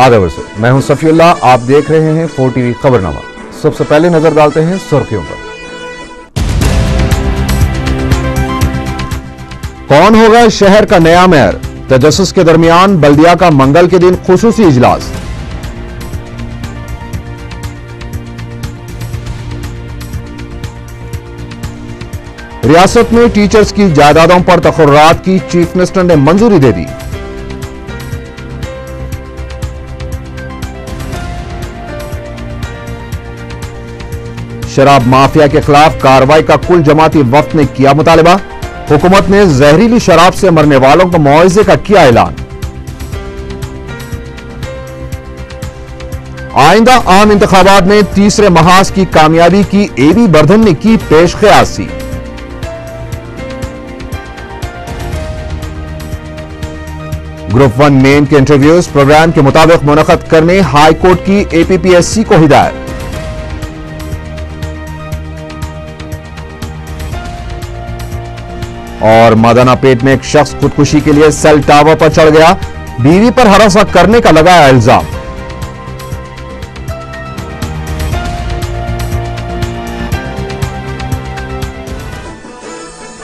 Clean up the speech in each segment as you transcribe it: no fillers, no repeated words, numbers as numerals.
आदाब से मैं हूं सफीउल्लाह, आप देख रहे हैं 4 टीवी खबरनामा। सबसे पहले नजर डालते हैं सुर्खियों पर। कौन होगा शहर का नया मेयर? तजस्सुस के दरमियान बल्दिया का मंगल के दिन खुसूसी इजलास। रियासत में टीचर्स की जायदादों पर तकर्रात की चीफ मिनिस्टर ने मंजूरी दे दी। शराब माफिया के खिलाफ कार्रवाई का कुल जमाती वफ्द ने किया मुतालबा। हुकूमत ने जहरीली शराब से मरने वालों को मुआवजे का किया ऐलान। आइंदा आम इंतखाबात में तीसरे महाज की कामयाबी की एबी बर्धन ने की पेश क़यासी। ग्रुप 1 मेन के इंटरव्यूज प्रोग्राम के मुताबिक मुनक़द करने हाई कोर्ट की APPSC को हिदायत। और मादानापेट में एक शख्स खुदकुशी के लिए सेल टावर पर चढ़ गया, बीवी पर हरासा करने का लगाया इल्जाम।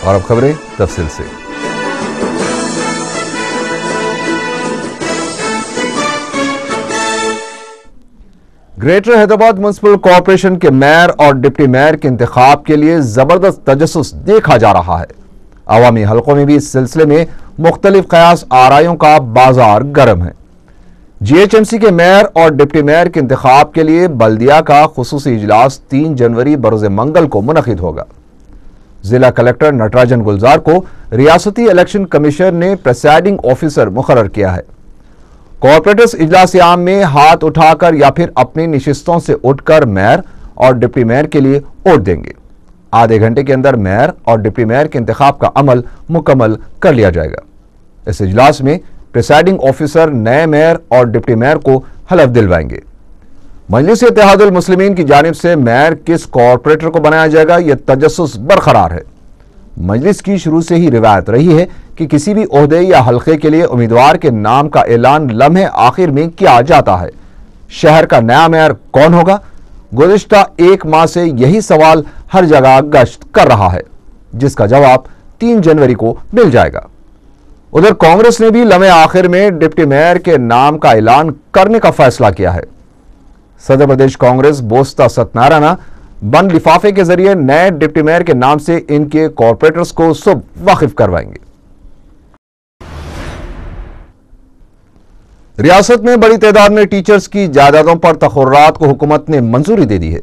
और अब खबरें तफसील से। ग्रेटर हैदराबाद म्युनिसिपल कॉरपोरेशन के मेयर और डिप्टी मेयर के इंतखाब के लिए जबरदस्त तजस्सुस देखा जा रहा है। अवामी हलकों में भी इस सिलसिले में मुख्तलिफ कयास आरायों का बाजार गर्म है। GHMC के मेयर और डिप्टी मेयर के इंतखाब के लिए बल्दिया का खुसूसी इजलास 3 जनवरी बरोज मंगल को मुनक़िद होगा। जिला कलेक्टर नटराजन गुलजार को रियासती इलेक्शन कमीशन ने प्रेसाइडिंग ऑफिसर मुकर्रर किया है। कॉर्पोरेटर्स इजलास आम में हाथ उठाकर या फिर अपनी निशिस्तों से उठकर मेयर और डिप्टी मेयर के लिए वोट देंगे। आधे घंटे के अंदर मेयर और डिप्टी मेयर के इंतखाब का अमल मुकम्मल कर लिया जाएगा। इस इजलास में प्रिसाइडिंग ऑफिसर नए मेयर और डिप्टी मेयर को हलफ दिलवाएंगे। मजलिस इत्तेहादुल मुस्लिमीन की जानिब से मेयर किस कॉर्पोरेटर को बनाया जाएगा, यह तजस्सुस बरकरार है। मजलिस की शुरू से ही रिवायत रही है कि किसी भी ओहदे या हल्के के लिए उम्मीदवार के नाम का ऐलान लम्हे आखिर में किया जाता है। शहर का नया मेयर कौन होगा? गुज़िश्ता 1 माह से यही सवाल हर जगह गश्त कर रहा है, जिसका जवाब 3 जनवरी को मिल जाएगा। उधर कांग्रेस ने भी लम्हे आखिर में डिप्टी मेयर के नाम का ऐलान करने का फैसला किया है। सदर प्रदेश कांग्रेस बोस्ता सत्यनारायण बंद लिफाफे के जरिए नए डिप्टी मेयर के नाम से इनके कॉर्पोरेटर्स को सब वाकिफ करवाएंगे। रियासत में बड़ी तादाद में टीचर्स की जायदादों पर तखर्रात को हुकूमत ने मंजूरी दे दी है।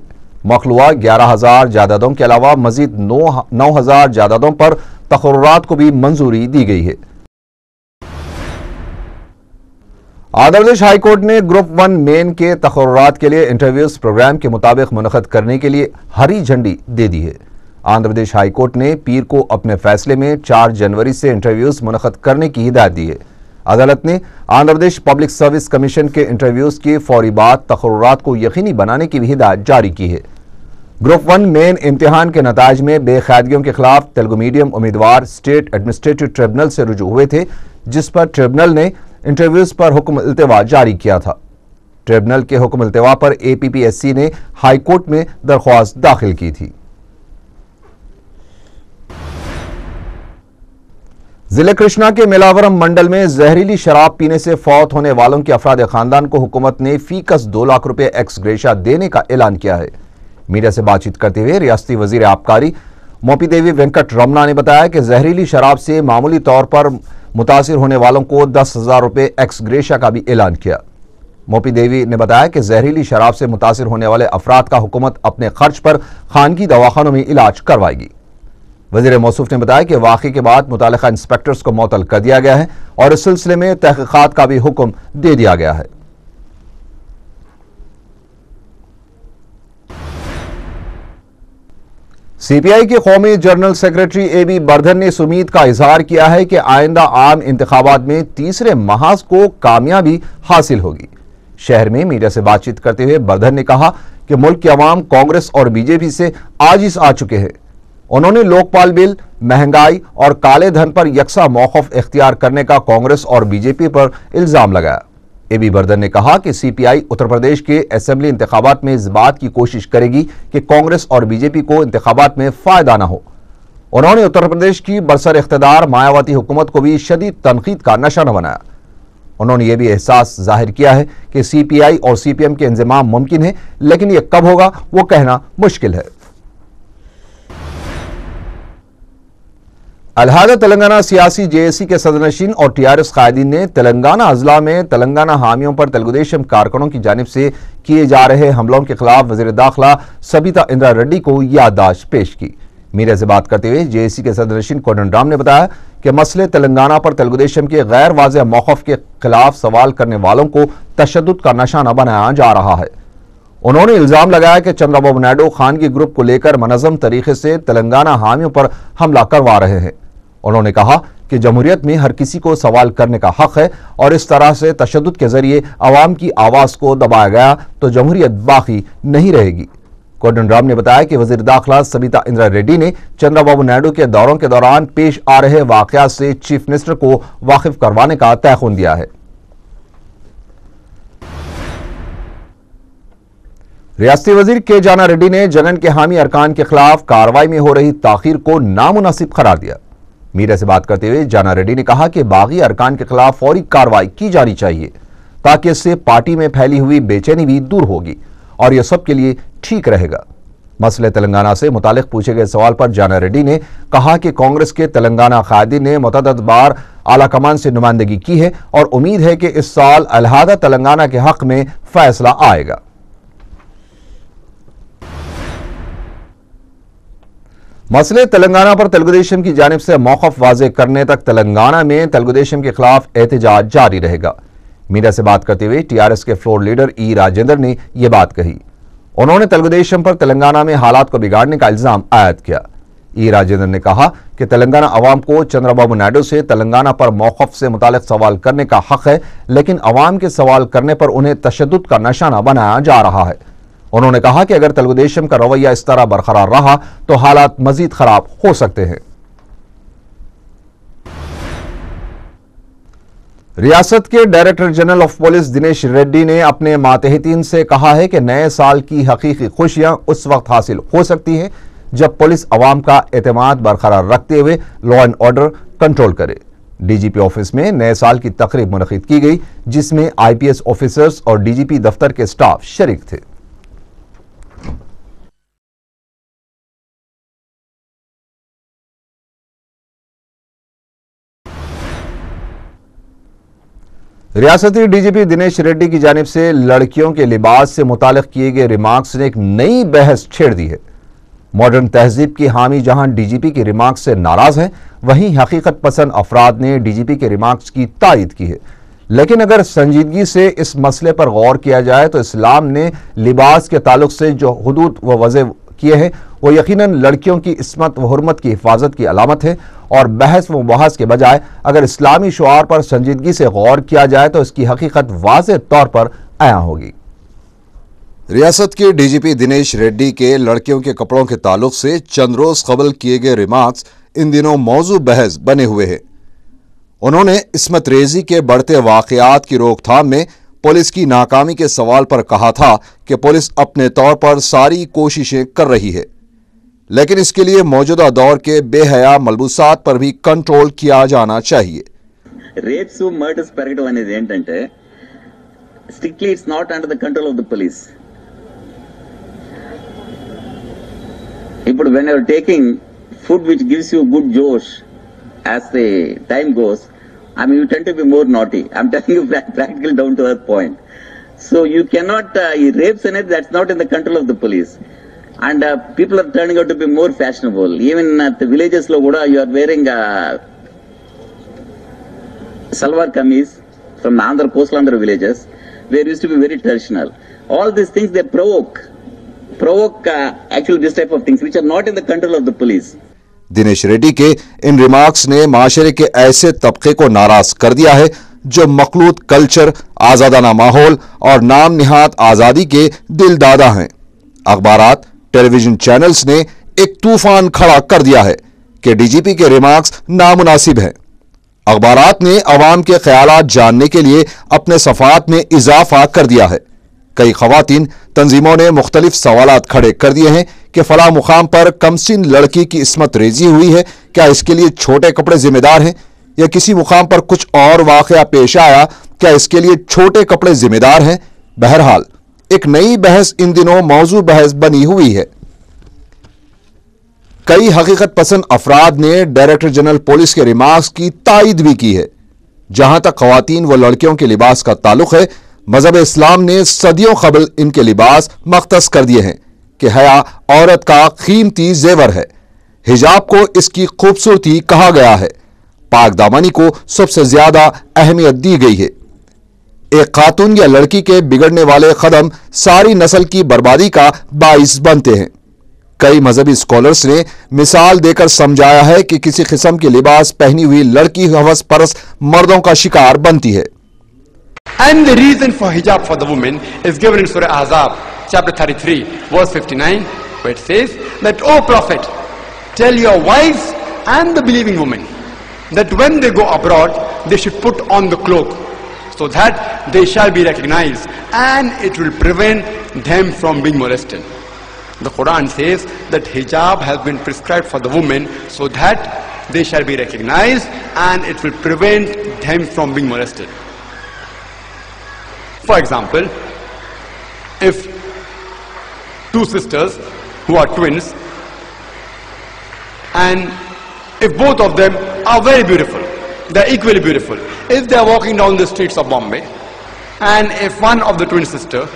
मखलूआ 11,000 जायदादों के अलावा मजीद 9,000 जायदादों पर तखर्रात को भी मंजूरी दी गई है। आंध्र प्रदेश हाई कोर्ट ने ग्रुप 1 मेन के तखर्रात के लिए इंटरव्यूज प्रोग्राम के मुताबिक मुनक़द करने के लिए हरी झंडी दे दी है। आंध्र प्रदेश हाई कोर्ट ने पीर को अपने फैसले में 4 जनवरी से इंटरव्यूज मुनक़द करने की हिदायत दी है। अदालत ने Andhra Pradesh public service commission के इंटरव्यूज के फौरी बाद तखर्रात को यकीनी बनाने की भी हिदायत जारी की है। ग्रुप 1 मेन इम्तिहान के नताज में बेकायदगियों के खिलाफ तेलुगु मीडियम उम्मीदवार स्टेट एडमिनिस्ट्रेटिव ट्रिब्यूनल से रुजू हुए थे, जिस पर ट्रिब्यूनल ने इंटरव्यूज पर हुक्म इल्तिवा जारी किया था। ट्रिब्यूनल के हुक्म इल्तिवा पर APPSC ने हाई कोर्ट में दरख्वास्त दाखिल की थी। जिले कृष्णा के मेलावरम मंडल में जहरीली शराब पीने से फौत होने वालों के अफराद खानदान को हुकूमत ने फीकस 2 लाख रुपए एक्स ग्रेशिया देने का ऐलान किया है। मीडिया से बातचीत करते हुए रियासती वजीर आबकारी मोपी देवी वेंकट रमना ने बताया कि जहरीली शराब से मामूली तौर पर मुतासिर होने वालों को 10,000 रुपए एक्स ग्रेशिया का भी ऐलान किया। मोपी देवी ने बताया कि जहरीली शराब से मुतासिर होने वाले अफराद का हुकूमत अपने खर्च पर खानगी दवाखानों में इलाज करवाएगी। वजीर मौसूफ ने बताया कि वाक़े के बाद मुतालिका इंस्पेक्टर्स को मुअत्तल कर दिया गया है और इस सिलसिले में तहकीकात का भी हुक्म दे दिया गया है। CPI के कौमी जनरल सेक्रेटरी AB बर्धन ने इस उम्मीद का इजहार किया है कि आइंदा आम इंतखाबात में तीसरे महाज को कामयाबी हासिल होगी। शहर में मीडिया से बातचीत करते हुए बर्धन ने कहा कि मुल्क के अवाम कांग्रेस और BJP से आजिज आ चुके हैं। उन्होंने लोकपाल बिल, महंगाई और काले धन पर यकसा मौक़िफ़ इख्तियार करने का कांग्रेस और BJP पर इल्जाम लगाया। एबी बर्दन ने कहा कि सीपीआई उत्तर प्रदेश के असेंबली इंतखाबात में इस बात की कोशिश करेगी कि कांग्रेस और बीजेपी को इंतखाबात में फायदा न हो। उन्होंने उत्तर प्रदेश की बरसर इख्तिदार मायावती हुकूमत को भी शदीद तनकीद का निशाना बनाया। उन्होंने यह भी एहसास जाहिर किया है कि सीपीआई और सीपीएम के इंजमाम मुमकिन है, लेकिन यह कब होगा वो कहना मुश्किल है। अलहदा तेलंगाना सियासी जेएसी के सदरनशीन और टीआरएस कायदीन ने तेलंगाना अजला में तेलंगाना हामियों पर तेलुगुदेशम कारकुनों की जानिब से किए जा रहे हमलों के खिलाफ वज़ीर दाखिला सबिता इंद्रा रेड्डी को याददाश्त पेश की। मीडिया से बात करते हुए जेएसी के सदरनशीन कोदंडराम ने बताया कि मसले तेलंगाना पर तेलुगुदेशम के गैर वाज़ेह मौक़िफ़ के खिलाफ सवाल करने वालों को तशद्दुद का निशाना बनाया जा रहा है। उन्होंने इल्जाम लगाया कि चंद्रबाबू नायडू खानगी ग्रुप को लेकर मनज़म तरीके से तेलंगाना हामियों पर हमला करवा रहे हैं। उन्होंने कहा कि जमहूरियत में हर किसी को सवाल करने का हक है और इस तरह से तशद्दुद के जरिए अवाम की आवाज़ को दबाया गया तो जमहूरियत बाकी नहीं रहेगी। कोदंडराम ने बताया कि वज़ीर दाखिला सबिता इंद्रा रेड्डी ने चंद्रबाबू नायडू के दौरों के दौरान पेश आ रहे वाक़यात से चीफ मिनिस्टर को वाकिफ करवाने का तयख़ुन दिया है। रियासती वजीर के जाना रेड्डी ने जगन के हामी अरकान के खिलाफ कार्रवाई में हो रही ताखीर को नामुनासिब करार दिया। मीडिया से बात करते हुए जाना रेड्डी ने कहा कि बागी अरकान के खिलाफ फौरी कार्रवाई की जानी चाहिए ताकि इससे पार्टी में फैली हुई बेचैनी भी दूर होगी और यह सबके लिए ठीक रहेगा। मसले तेलंगाना से मुतालिक पूछे गए सवाल पर जाना रेड्डी ने कहा कि कांग्रेस के तेलंगाना कायदीन ने मुतअद्दिद बार आला कमान से नुमाइंदगी की है और उम्मीद है कि इस साल अलहदा तेलंगाना के हक में फैसला आएगा। मसले तेलंगाना पर तेलुगुदेशम की जानिब से मौक़िफ़ वाज़ेह करने तक तेलंगाना में तेलुगुदेशम के खिलाफ एहतजाज जारी रहेगा। मीडिया से बात करते हुए टीआरएस के फ्लोर लीडर ई राजेंद्र ने यह बात कही। उन्होंने तेलुगुदेशम पर तेलंगाना में हालात को बिगाड़ने का इल्जाम आयद किया। ई राजेंद्र ने कहा कि तेलंगाना अवाम को चंद्रबाबू नायडू से तेलंगाना पर मौक़िफ़ से मुतालिक सवाल करने का हक है, लेकिन अवाम के सवाल करने पर उन्हें तशद्दुद का निशाना बनाया जा रहा है। उन्होंने कहा कि अगर तेलुगुदेशम का रवैया इस तरह बरकरार रहा तो हालात मजीद खराब हो सकते हैं। रियासत के director general of police Dinesh Reddy ने अपने मातहतीन से कहा है कि नए साल की हकीकी खुशियां उस वक्त हासिल हो सकती हैं जब पुलिस अवाम का एतमाद बरकरार रखते हुए लॉ एंड ऑर्डर कंट्रोल करे। डीजीपी ऑफिस में नए साल की तकरीब मुनक़िद की गई जिसमें आईपीएस ऑफिसर्स और डीजीपी दफ्तर के स्टाफ शरीक थे। रियासती डीजीपी दिनेश रेड्डी की जानिब से लड़कियों के लिबास से मुतालिक किए गए रिमार्क्स ने एक नई बहस छेड़ दी है। मॉडर्न तहजीब की हामी जहां डीजीपी के रिमार्क्स से नाराज हैं, वहीं हकीकत पसंद अफराद ने डीजीपी के रिमार्क्स की तायद की है। लेकिन अगर संजीदगी से इस मसले पर गौर किया जाए तो इस्लाम ने लिबास के ताल्लुक से जो हुदूद व वज़े किए हैं वो यकीनन लड़कियों की इस्मत व हुर्मत की हिफाजत की अलामत है और बहस व बहस के बजाय अगर इस्लामी शुआर पर संजीदगी से गौर किया जाए तो इसकी हकीकत वाज़ेह तौर पर आया होगी। रियासत के डीजीपी दिनेश रेड्डी के लड़कियों के कपड़ों के ताल्लुक से चंद रोज कबल किए गए रिमार्क्स इन दिनों मौजू बहस बने हुए हैं। उन्होंने इस्मत रेजी के बढ़ते वाकयात की रोकथाम में पुलिस की नाकामी के सवाल पर कहा था कि पुलिस अपने तौर पर सारी कोशिशें कर रही है, लेकिन इसके लिए मौजूदा दौर के बेहया मलबूसात पर भी कंट्रोल किया जाना चाहिए। Rapes murders పెరగడం అనేది ఏంటంటే strictly it's not under the control of the police. ఇప్పుడు when you're taking food which gives you good josh as the time goes, I mean you tend to be more naughty. I'm telling you practical down to earth point. So you cannot rapes in it, that's not in the control of the police. And people are turning out to be more fashionable. Even at the villages lo kuda you are wearing salwar kameez from Andhra coastal Andhra villages where used to be very traditional. All these things they provoke actually this type of things which are not in the control of the police. Dinesh Reddy के इन remarks ने माशरे के ऐसे तबके को नाराज कर दिया है जो मखलूत कल्चर, आजादाना माहौल और नाम निहात आजादी के दिल दादा हैं। अखबारात, टेलीविजन चैनल्स ने एक तूफान खड़ा कर दिया है कि डीजीपी के रिमार्क्स नामुनासिब हैं। अखबारात ने अवाम के ख्यालात जानने के लिए अपने सफ़ात में इजाफा कर दिया है। कई खवातीन तंजीमों ने मुख्तलिफ सवालात खड़े कर दिए हैं कि फला मुकाम पर कमसिन लड़की की इस्मत रेजी हुई है, क्या इसके लिए छोटे कपड़े जिम्मेदार हैं, या किसी मुकाम पर कुछ और वाकया पेश आया, क्या इसके लिए छोटे कपड़े जिम्मेदार हैं। बहरहाल एक नई बहस इन दिनों मौजू बहस बनी हुई है। कई हकीकत पसंद अफराद ने डायरेक्टर जनरल पुलिस के रिमार्क्स की तायद भी की है। जहां तक खवातीन व लड़कियों के लिबास का ताल्लुक है, मजहब इस्लाम ने सदियों कबल इनके लिबास मख्तस कर दिए हैं कि हया औरत का कीमती जेवर है। हिजाब को इसकी खूबसूरती कहा गया है। पाक दामनी को सबसे ज्यादा अहमियत दी गई है। एक खातून या लड़की के बिगड़ने वाले कदम सारी नस्ल की बर्बादी का बाइस बनते हैं। कई मजहबी स्कॉलर्स ने मिसाल देकर समझाया है कि किसी किस्म के लिबास पहनी हुई लड़की हवस परस मर्दों का शिकार बनती है। And the reason for hijab for the women is given in Surah Ahzab, chapter 33, verse 59, where it says that, O Prophet, tell your wives and the believing women that when they go abroad, they should put on the cloak, so that they shall be recognized and it will prevent them from being molested. The Quran says that hijab has been prescribed for the women so that they shall be recognized and it will prevent them from being molested. For example, if two sisters who are twins, and if both of them are very beautiful, they are equally beautiful, if they are walking down the streets of Bombay, and if one of the twin sister,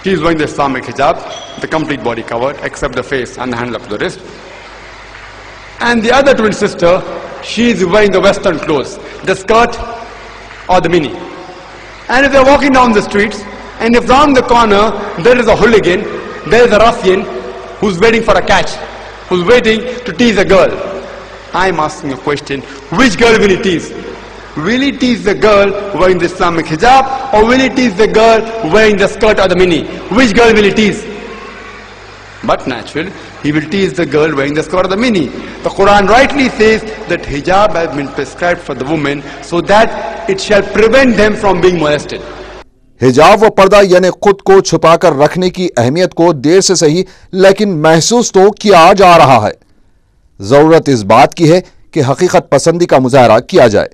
she is wearing the Islamic hijab, the complete body covered except the face and the hand up to the wrist, and the other twin sister, she is wearing the western clothes, the skirt or the mini. And if they are walking down the streets, and if round the corner there is a hooligan, there is a ruffian who's waiting for a catch, who's waiting to tease a girl, I'm asking a question, which girl will he tease? Will he tease the girl wearing the Islamic hijab, or will he tease the girl wearing the skirt or the mini? Which girl will he tease? But naturally, he will tease the girl wearing the skirt or the mini. The Quran rightly says that hijab has been prescribed for the women so that it shall prevent them from being molested. हिजाब व पर्दा यानी खुद को छुपाकर रखने की अहमियत को देर से सही लेकिन महसूस तो किया जा रहा है। जरूरत इस बात की है कि हकीकत पसंदी का मुजाहरा किया जाए।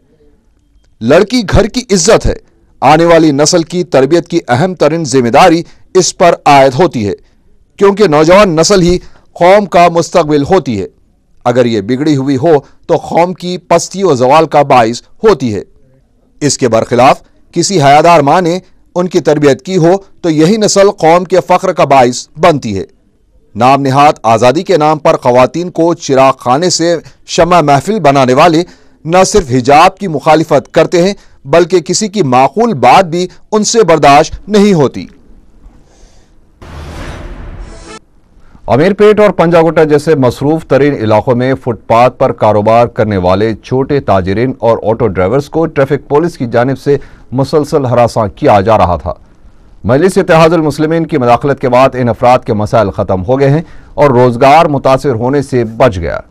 लड़की घर की इज्जत है। आने वाली नस्ल की तरबियत की अहम तरीन जिम्मेदारी इस पर आयद होती है, क्योंकि नौजवान नस्ल ही कौम का मुस्तकबिल होती है। अगर यह बिगड़ी हुई हो तो कौम की पस्ती व जवाल का बाइस होती है। इसके बरखिलाफ किसी हयादार माँ ने उनकी तरबियत की हो तो यही नस्ल कौम के फख्र का बाइस बनती है। नाम निहाद आज़ादी के नाम पर ख़वातीन को चिराग खाने से शम्मा महफिल बनाने वाले न सिर्फ हिजाब की मुखालिफत करते हैं, बल्कि किसी की माकूल बात भी उनसे बर्दाश्त नहीं होती। अमीरपेट और पंजागुट्टा जैसे मसरूफ तरीन इलाकों में फुटपाथ पर कारोबार करने वाले छोटे ताजिरीन और ऑटो ड्राइवर्स को ट्रैफिक पुलिस की जानिब से मुसलसल हरासा किया जा रहा था। मजलिस इत्तेहादुल मुस्लिमीन की मदाखलत के बाद इन अफराद के मसाइल ख़त्म हो गए हैं और रोज़गार मुतासिर होने से बच गया।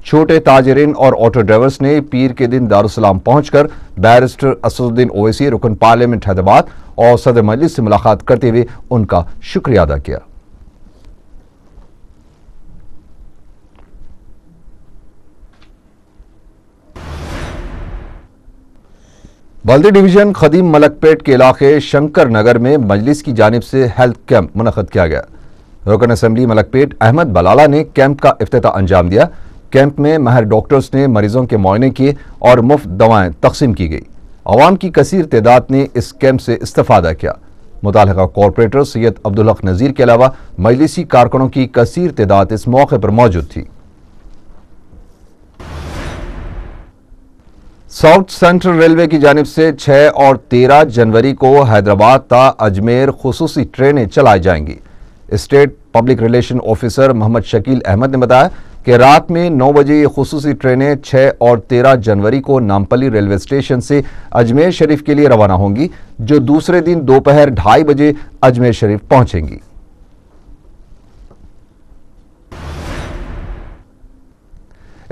छोटे ताजिरीन और ऑटो ड्राइवर्स ने पीर के दिन दारुसलाम पहुंचकर बैरिस्टर असदुद्दीन ओवैसी, रुकन पार्लियामेंट हैदराबाद और सदर मजलिस से मुलाकात करते हुए उनका शुक्रिया अदा किया। बल्दी डिवीजन खदीम मलकपेट के इलाके शंकर नगर में मजलिस की जानिब से हेल्थ कैंप मुनक़द किया गया। रुकन असम्बली मलकपेट अहमद बलाला ने कैंप का इफ्तिताह अंजाम दिया। कैंप में माहिर डॉक्टर्स ने मरीजों के मुआयने किए और मुफ्त दवाएं तकसीम की गई। अवाम की कसीर तादाद ने इस कैंप से इस्तेफादा किया। मुतालिका कॉरपोरेटर सैयद अब्दुल हक नज़ीर के अलावा मजलिसी कारकुनों की कसीर तादाद इस मौके पर मौजूद थी। साउथ सेंट्रल रेलवे की जानिब से 6 और 13 जनवरी को हैदराबाद ता अजमेर खुसूसी ट्रेनें चलाई जाएंगी। State public relation officer Mohammad Shakeel Ahmed ने बताया कि रात में 9 बजे ये खुसूसी ट्रेनें 6 और 13 जनवरी को नामपल्ली रेलवे स्टेशन से अजमेर शरीफ के लिए रवाना होंगी, जो दूसरे दिन दोपहर 2:30 बजे अजमेर शरीफ पहुंचेंगी।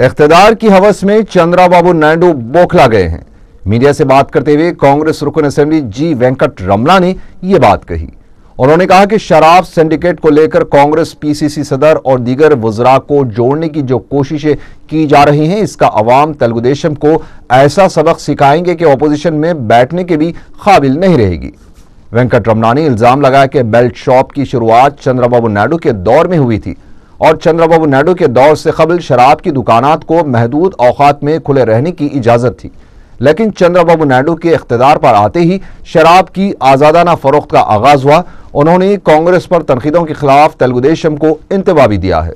इख्तिदार की हवस में चंद्राबाबू नायडू बौखला गए हैं। मीडिया से बात करते हुए कांग्रेस रुकन असेंबली जी वेंकट रमला ने यह बात कही। उन्होंने कहा कि शराब सिंडिकेट को लेकर कांग्रेस पीसीसी सदर और दीगर वज़रा को जोड़ने की जो कोशिशें की जा रही हैं, इसका अवाम तेलुगु देशम को ऐसा सबक सिखाएंगे कि ऑपोजिशन में बैठने के भी काबिल नहीं रहेगी। वेंकट रमला ने इल्जाम लगाया कि बेल्ट शॉप की शुरुआत चंद्रबाबू नायडू के दौर में हुई थी और चंद्रबाबू नायडू के दौर से कबल शराब की दुकानात को महदूद औकात में खुले रहने की इजाजत थी, लेकिन चंद्रबाबू नायडू के इख्तिदार पर आते ही शराब की आजादाना फरोख्त का आगाज हुआ। उन्होंने कांग्रेस पर तनकीदों के खिलाफ तेलुगु देशम को इंतबा भी दिया है।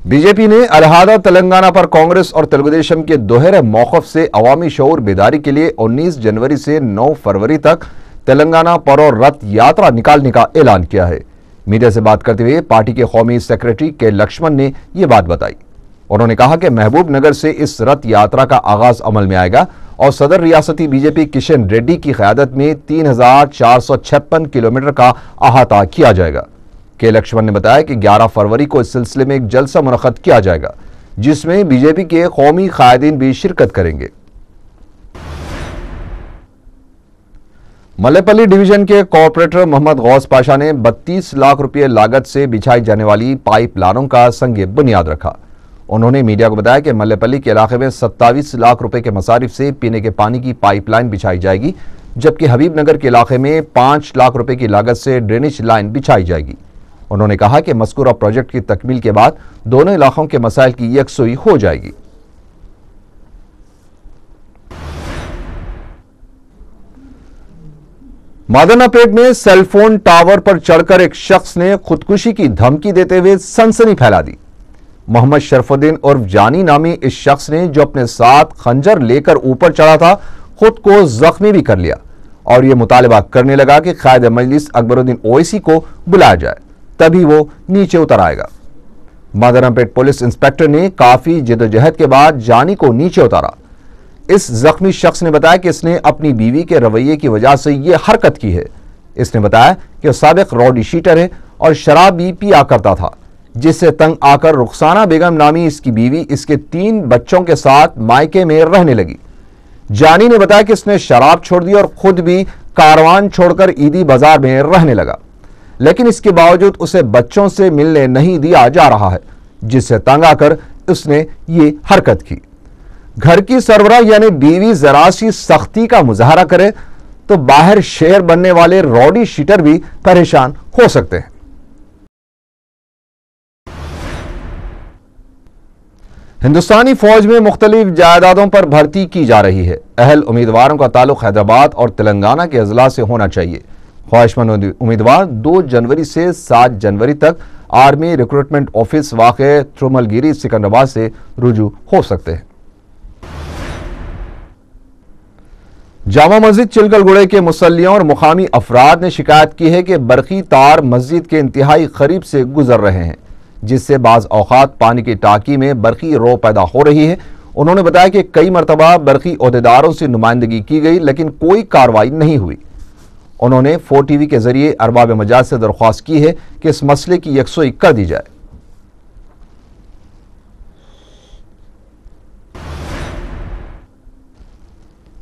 बीजेपी ने अलहदा तेलंगाना पर कांग्रेस और तेलुगु देशम के दोहरे मौक़िफ़ से अवामी शऊर बेदारी के लिए 19 जनवरी से 9 फरवरी तक तेलंगाना परो रथ यात्रा निकालने का ऐलान किया है। मीडिया से बात करते हुए पार्टी के कौमी सेक्रेटरी के लक्ष्मण ने यह बात बताई। उन्होंने कहा कि महबूब नगर से इस रथ यात्रा का आगाज अमल में आएगा और सदर रियासती बीजेपी किशन रेड्डी की क़यादत में 3456 किलोमीटर का अहाता किया जाएगा। के लक्ष्मण ने बताया कि 11 फरवरी को इस सिलसिले में एक जलसा मुनक़्क़द किया जाएगा, जिसमें बीजेपी के कौमी कायदीन भी शिरकत करेंगे। मल्लेपल्ली डिवीजन के कॉर्पोरेटर मोहम्मद गौस पाशा ने 32 लाख रुपये लागत से बिछाई जाने वाली पाइप लाइनों का संगे बुनियाद रखा। उन्होंने मीडिया को बताया कि मल्लेपल्ली के इलाके में 27 लाख रुपए के मसारिफ से पीने के पानी की पाइपलाइन बिछाई जाएगी, जबकि हबीबनगर के इलाके में 5 लाख रुपए की लागत से ड्रेनेज लाइन बिछाई जाएगी। उन्होंने कहा कि मज़कूरा प्रोजेक्ट की तकमील के बाद दोनों इलाकों के मसाइल की यकसुई हो जाएगी। मादनापेट में सेलफोन टावर पर चढ़कर एक शख्स ने खुदकुशी की धमकी देते हुए सनसनी फैला दी। मोहम्मद शरफुद्दीन उर्फ जानी नामी इस शख्स ने, जो अपने साथ खंजर लेकर ऊपर चढ़ा था, खुद को जख्मी भी कर लिया और यह मुतालबा करने लगा कि कायद मजलिस अकबरुद्दीन ओवैसी को बुलाया जाए, तभी वो नीचे उतर आएगा। मादनापेट पुलिस इंस्पेक्टर ने काफी जिदोजहद के बाद जानी को नीचे उतारा। इस जख्मी शख्स ने बताया कि इसने अपनी बीवी के रवैये की वजह से यह हरकत की है। इसने बताया कि वह साबिक रॉडी शीटर है और शराब भी पिया करता था, जिससे तंग आकर रुखसाना बेगम नामी इसकी बीवी इसके 3 बच्चों के साथ मायके में रहने लगी। जानी ने बताया कि इसने शराब छोड़ दी और खुद भी कारवान छोड़कर ईदी बाजार में रहने लगा, लेकिन इसके बावजूद उसे बच्चों से मिलने नहीं दिया जा रहा है, जिससे तंग आकर उसने ये हरकत की। घर की सरबराह यानी बीवी जरा सी सख्ती का मुजाहरा करे तो बाहर शेर बनने वाले रॉडी शीटर भी परेशान हो सकते हैं। हिंदुस्तानी फौज में मुख्तलिफ जायदादों पर भर्ती की जा रही है। अहल उम्मीदवारों का ताल्लुक हैदराबाद और तेलंगाना के अजला से होना चाहिए। ख्वाहिशमंद उम्मीदवार 2 जनवरी से 7 जनवरी तक आर्मी रिक्रूटमेंट ऑफिस वाक़े त्रुमलगिरी सिकंदराबाद से रुजू हो सकते हैं। जामा मस्जिद चिलकलगुड़े के मुसल्लियों और मुकामी अफराद ने शिकायत की है कि बरकी तार मस्जिद के इंतहाई करीब से गुजर रहे हैं, जिससे बाज़ औक़ात पानी की टाँकी में बरकी रो पैदा हो रही है। उन्होंने बताया कि कई मरतबा बरकी ओहदेदारों से नुमाइंदगी की गई, लेकिन कोई कार्रवाई नहीं हुई। उन्होंने 4 TV के जरिए अरबाब मजाज से दरख्वास्त की है कि इस मसले की यकसुई कर दी जाए।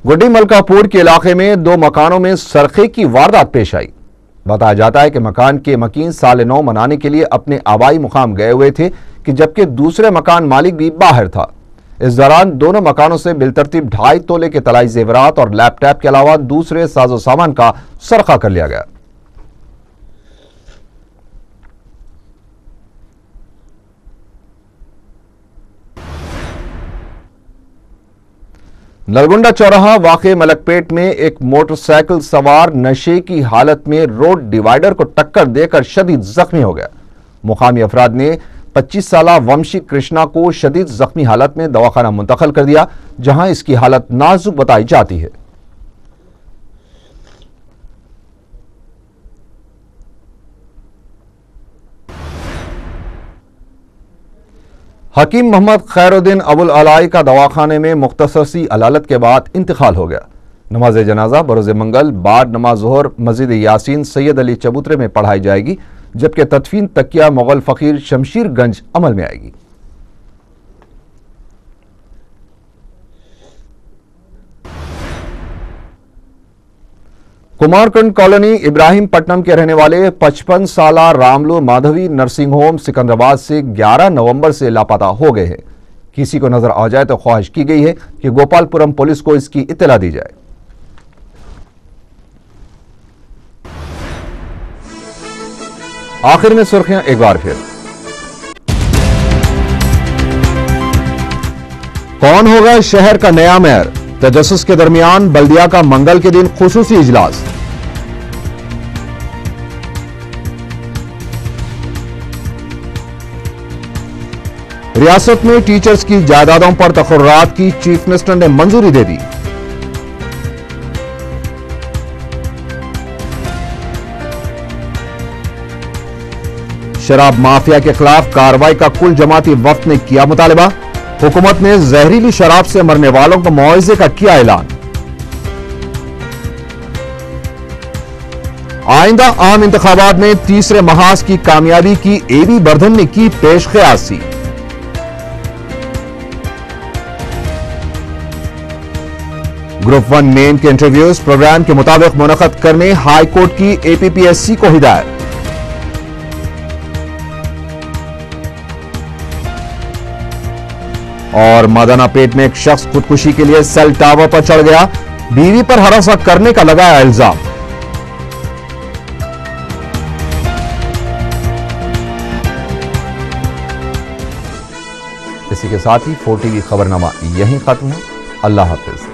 गुड्डी मलकापुर के इलाके में 2 मकानों में सरखे की वारदात पेश आई। बताया जाता है कि मकान के मकीन साल 9 मनाने के लिए अपने आबाई मुकाम गए हुए थे कि जबकि दूसरे मकान मालिक भी बाहर था। इस दौरान दोनों मकानों से बिलतरतीब 2.5 तोले के तलाई जेवरात और लैपटॉप के अलावा दूसरे साजो सामान का सरखा कर लिया गया। नलगुंडा चौराहा वाक़े मलकपेट में एक मोटरसाइकिल सवार नशे की हालत में रोड डिवाइडर को टक्कर देकर शदीद जख्मी हो गया। मुकामी अफराद ने 25 साला वंशी कृष्णा को शदीद जख्मी हालत में दवाखाना मुंतकिल कर दिया, जहां इसकी हालत नाजुक बताई जाती है। हकीम मोहम्मद खैरुद्दीन अबुल अलाई का दवाखाने में मुख्तसर सी अलालत के बाद इंतकाल हो गया। नमाज जनाजा बरोज़ मंगल बाद नमाज ज़ोहर मस्जिद यासीन सैयद अली चबूतरे में पढ़ाई जाएगी, जबकि तदफीन तकिया मुगल फकीर शमशीरगंज अमल में आएगी। कुमारखंड कॉलोनी इब्राहिमपट्टनम के रहने वाले 55 साल रामलू माधवी नर्सिंग होम सिकंदराबाद से 11 नवंबर से लापता हो गए हैं। किसी को नजर आ जाए तो ख्वाहिश की गई है कि गोपालपुरम पुलिस को इसकी इत्तला दी जाए। आखिर में सुर्खियां एक बार फिर। कौन होगा शहर का नया मेयर? तजस्सुस के दरमियान बल्दिया का मंगल के दिन खुसूसी इजलास। रियासत में टीचर्स की जायदादों पर तकर्रात की चीफ मिनिस्टर ने मंजूरी दे दी। शराब माफिया के खिलाफ कार्रवाई का कुल जमाती वफ्द ने किया मुतालबा। हुकूमत ने जहरीली शराब से मरने वालों को मुआवजे का किया ऐलान। आइंदा आम इंतखाबात में तीसरे महाज की कामयाबी की एबी बर्धन ने की पेश क़यासी। ग्रुप 1 मेन के इंटरव्यूज प्रोग्राम के मुताबिक मुनक़द करने हाई कोर्ट की एपीपीएससी को हिदायत। और मदनापेट में एक शख्स खुदकुशी के लिए सेल टावर पर चढ़ गया, बीवी पर हरासा करने का लगाया इल्जाम। इसी के साथ ही 4 टीवी खबरनामा यहीं खत्म है। अल्लाह हाफिज।